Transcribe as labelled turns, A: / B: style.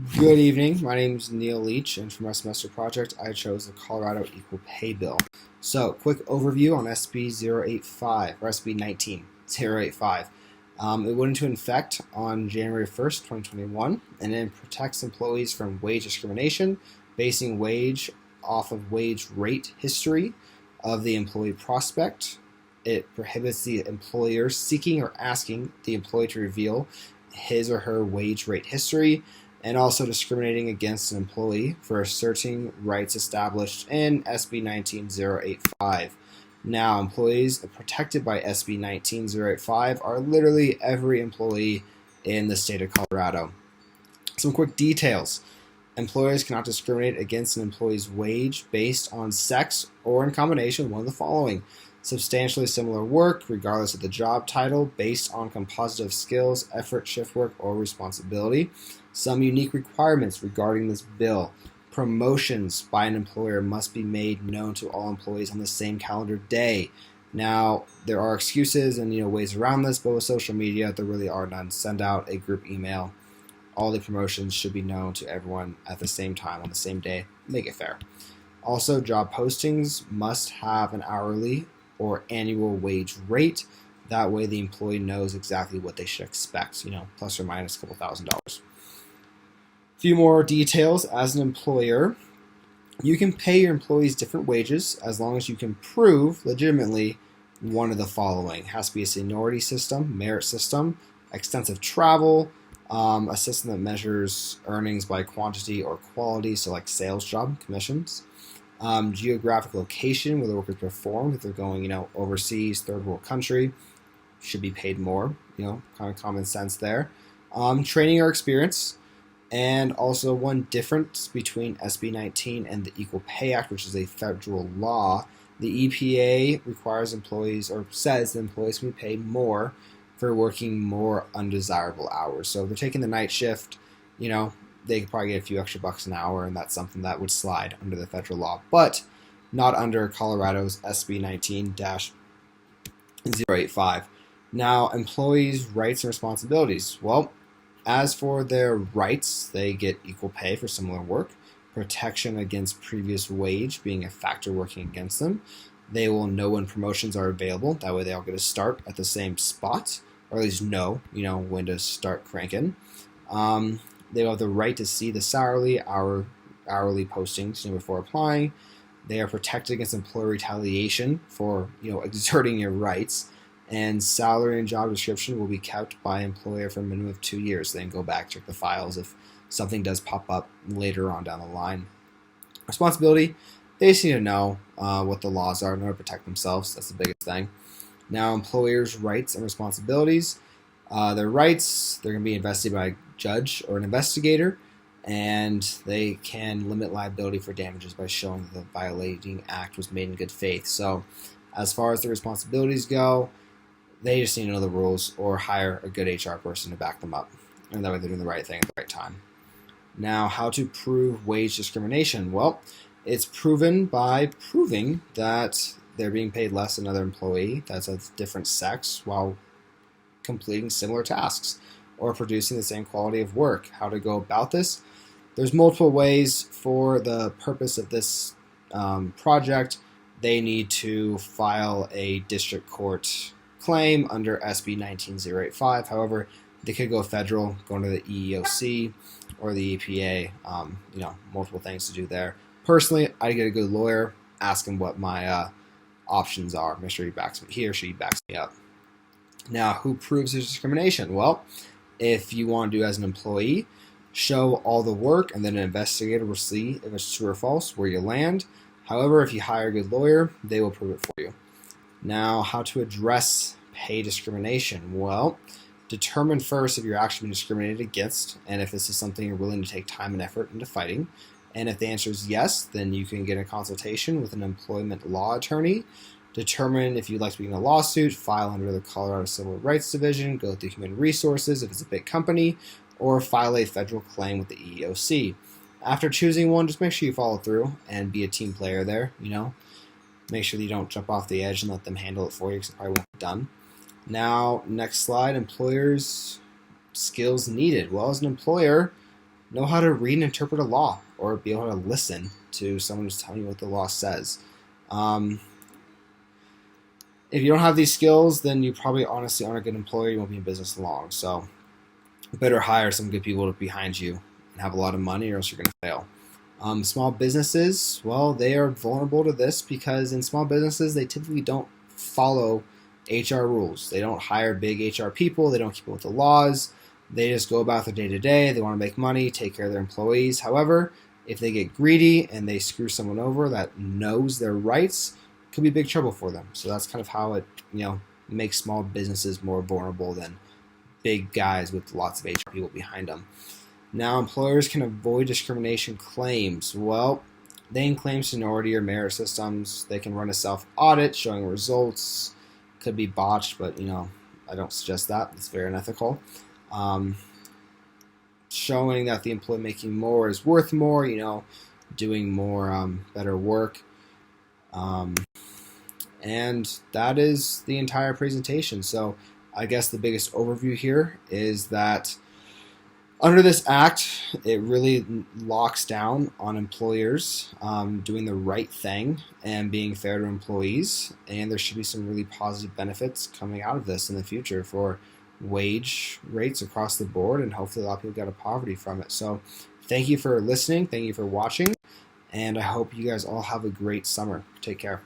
A: Good evening. My name is Neil Leach, and for my semester project, I chose the Colorado Equal Pay Bill. So, quick overview on SB 085, or SB 19085. It went into effect on January 1st, 2021, and it protects employees from wage discrimination, basing wage off of wage rate history of the employee prospect. It prohibits the employer seeking or asking the employee to reveal his or her wage rate history, and also discriminating against an employee for asserting rights established in SB 19085. Now, employees protected by SB 19085 are literally every employee in the state of Colorado. Some quick details. Employers cannot discriminate against an employee's wage based on sex or in combination with one of the following: substantially similar work, regardless of the job title, based on composite of skills, effort, shift work, or responsibility. Some unique requirements regarding this bill. Promotions by an employer must be made known to all employees on the same calendar day. Now, there are excuses and ways around this, but with social media, there really are none. Send out a group email. All the promotions should be known to everyone at the same time on the same day. Make it fair. Also, job postings must have an hourly or annual wage rate. That way the employee knows exactly what they should expect, plus or minus a couple $1,000s. A few more details. As an employer, you can pay your employees different wages as long as you can prove legitimately one of the following. It has to be a seniority system, merit system, extensive travel, a system that measures earnings by quantity or quality, so like sales job, commissions, geographic location where the work is performed. If they're going, overseas, third world country, should be paid more, kind of common sense there. Training or experience, and also one difference between SB 19 and the Equal Pay Act, which is a federal law. The EPA requires employees, or says that employees can be paid more for working more undesirable hours. So if they're taking the night shift, they could probably get a few extra bucks an hour, and that's something that would slide under the federal law, but not under Colorado's SB 19-085. Now, employees' rights and responsibilities. Well, as for their rights, they get equal pay for similar work, protection against previous wage being a factor working against them. They will know when promotions are available. That way they all get to start at the same spot, or at least know, when to start cranking. They will have the right to see the hourly postings before applying. They are protected against employer retaliation for exerting your rights. And salary and job description will be kept by employer for a minimum of 2 years. Then go back, check the files if something does pop up later on down the line. Responsibility, they just need to know what the laws are in order to protect themselves. That's the biggest thing. Now, employers' rights and responsibilities. Their rights, they're going to be investigated by a judge or an investigator, and they can limit liability for damages by showing that the violating act was made in good faith. So, as far as the responsibilities go, they just need to know the rules or hire a good HR person to back them up. And that way they're doing the right thing at the right time. Now, how to prove wage discrimination? Well, it's proven by proving that they're being paid less than another employee that's of different sex while completing similar tasks or producing the same quality of work. How to go about this? There's multiple ways for the purpose of this project. They need to file a district court claim under SB 19085. However, they could go federal, going to the EEOC or the EPA. Multiple things to do there. Personally, I'd get a good lawyer, ask him what my options are. Make sure he or she backs me up. Now, who proves there's discrimination? Well, if you want to do as an employee, show all the work, and then an investigator will see if it's true or false, where you land. However, if you hire a good lawyer, they will prove it for you. Now, how to address pay discrimination? Well, determine first if you're actually being discriminated against, and if this is something you're willing to take time and effort into fighting. And if the answer is yes, then you can get a consultation with an employment law attorney. Determine if you'd like to begin a lawsuit, file under the Colorado Civil Rights Division, go through Human Resources if it's a big company, or file a federal claim with the EEOC. After choosing one, just make sure you follow through and be a team player there, Make sure that you don't jump off the edge and let them handle it for you, because it probably won't be done. Now, next slide, employers' skills needed. Well, as an employer, know how to read and interpret a law, or be able to listen to someone who's telling you what the law says. If you don't have these skills, then you probably honestly aren't a good employer. You won't be in business long. So better hire some good people behind you and have a lot of money, or else you're going to fail. Small businesses, well, they are vulnerable to this because in small businesses, they typically don't follow HR rules. They don't hire big HR people. They don't keep up with the laws. They just go about their day to day. They want to make money, take care of their employees. However, if they get greedy and they screw someone over that knows their rights, it could be big trouble for them. So that's kind of how it, makes small businesses more vulnerable than big guys with lots of HR people behind them. Now, employers can avoid discrimination claims. Well, they can claim seniority or merit systems. They can run a self-audit showing results. Could be botched, but, I don't suggest that. It's very unethical. Showing that the employee making more is worth more, doing more better work. And that is the entire presentation. So I guess the biggest overview here is that under this act, it really locks down on employers doing the right thing and being fair to employees. And there should be some really positive benefits coming out of this in the future for wage rates across the board, and hopefully a lot of people get out of poverty from it. So thank you for listening. Thank you for watching. And I hope you guys all have a great summer. Take care.